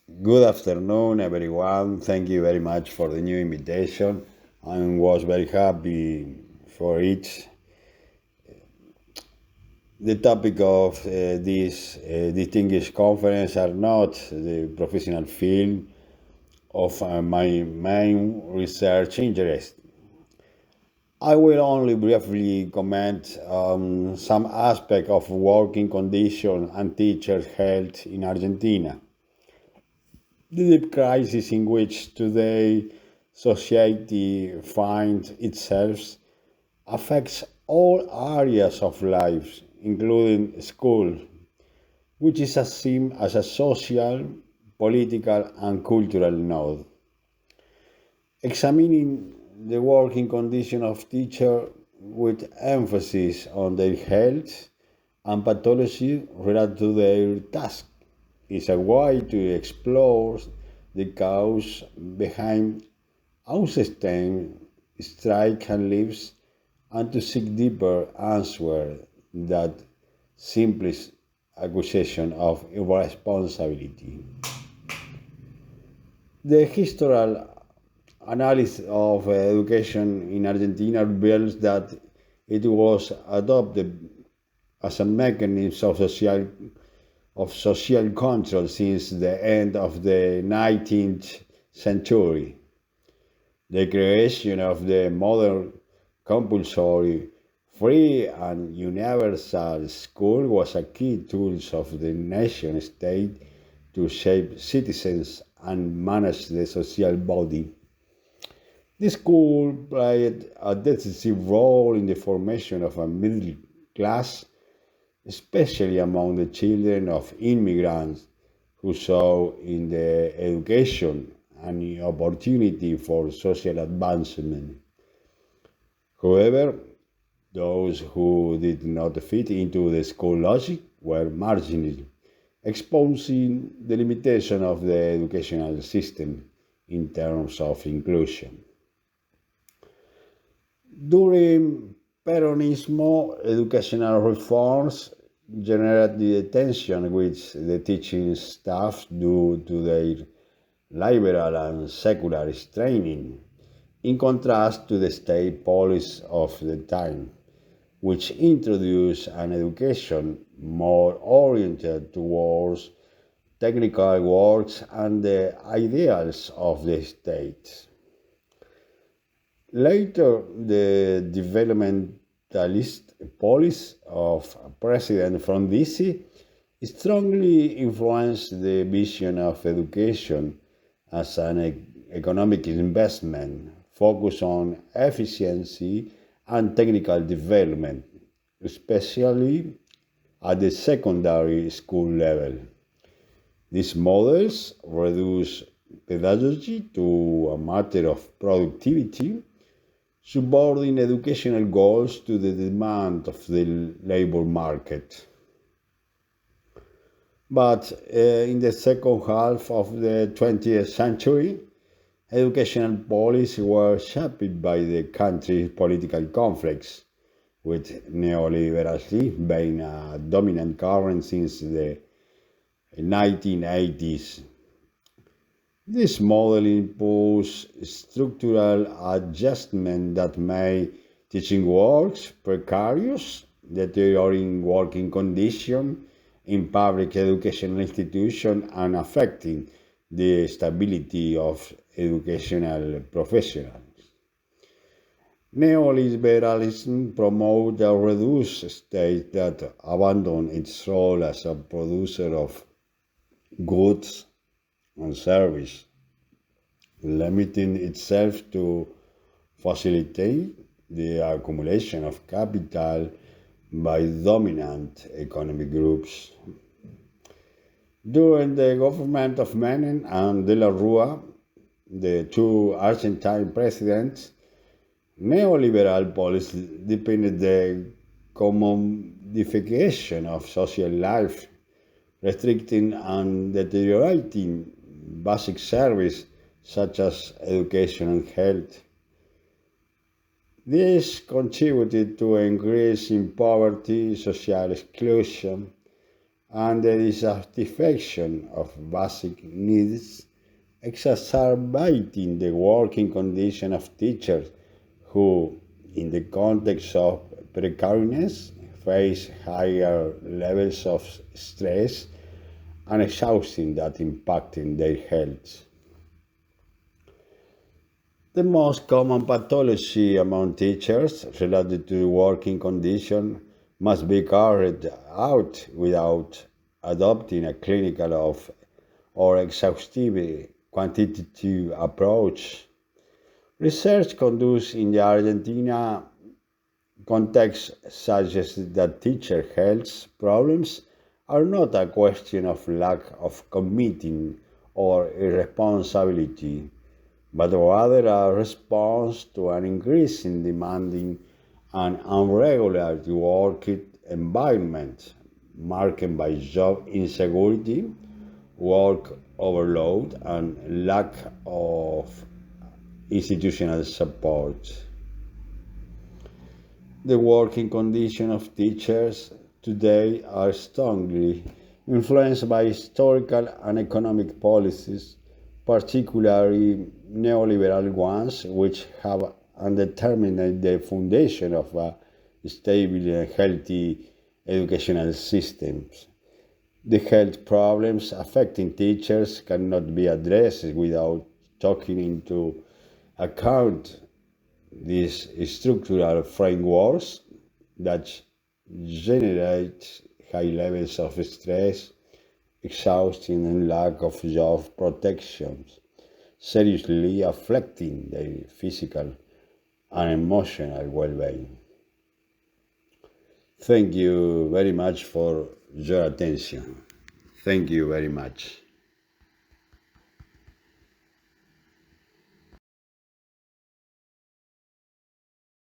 Good afternoon, everyone. Thank you very much for the new invitation. I was very happy for it. The topic of this distinguished conference are not the professional field of my main research interest. I will only briefly comment on some aspect of working condition and teacher health in Argentina. The deep crisis in which today society finds itself affects all areas of life, including school, which is seen as a social, political, and cultural node. Examining the working condition of teachers with emphasis on their health and pathology related to their task is a way to explore the cause behind unsustained strike and leaves and to seek deeper answers that simplest accusation of irresponsibility. The historical analysis of education in Argentina reveals that it was adopted as a mechanism of social control since the end of the 19th century. The creation of the modern compulsory, free, and universal school was a key tool of the nation state to shape citizens and manage the social body. The school played a decisive role in the formation of a middle class, especially among the children of immigrants who saw in the education an opportunity for social advancement. However, those who did not fit into the school logic were marginal, exposing the limitation of the educational system in terms of inclusion. During Peronismo, educational reforms generated the attention which the teaching staff due to their liberal and secular training, in contrast to the state policy of the time, which introduced an education more oriented towards technical works and the ideals of the state. Later, the developmentalist policy of President Frondizi strongly influenced the vision of education as an economic investment focused on efficiency and technical development, especially at the secondary school level. These models reduce pedagogy to a matter of productivity, subordinating educational goals to the demand of the labor market. But in the second half of the 20th century, educational policies were shaped by the country's political conflicts, with neoliberalism being a dominant current since the 1980s. This model imposed structural adjustment that made teaching works precarious, deteriorating working conditions in public educational institutions, and affecting the stability of educational professionals. Neoliberalism promotes a reduced state that abandons its role as a producer of goods and service, limiting itself to facilitate the accumulation of capital by dominant economic groups. During the government of Menem and de la Rua, the two Argentine presidents, neoliberal policy deepened the commodification of social life, restricting and deteriorating basic services such as education and health. This contributed to an increase in poverty, social exclusion, and the dissatisfaction of basic needs, exacerbating the working condition of teachers who, in the context of precariness, face higher levels of stress and exhaustion that impacting their health. The most common pathology among teachers related to the working condition must be carried out without adopting a clinical or exhaustive quantitative approach. Research conducted in the Argentina context suggests that teacher health problems are not a question of lack of committing or irresponsibility, but rather a response to an increase in demanding and unregular work environment marked by job insecurity, work overload, and lack of institutional support. The working conditions of teachers today are strongly influenced by historical and economic policies, particularly neoliberal ones, which have undermined the foundation of a stable and healthy educational systems. The health problems affecting teachers cannot be addressed without taking into account these structural frameworks that generate high levels of stress, exhaustion, and lack of job protections, seriously affecting their physical and emotional well-being. Thank you very much for your attention. Thank you very much.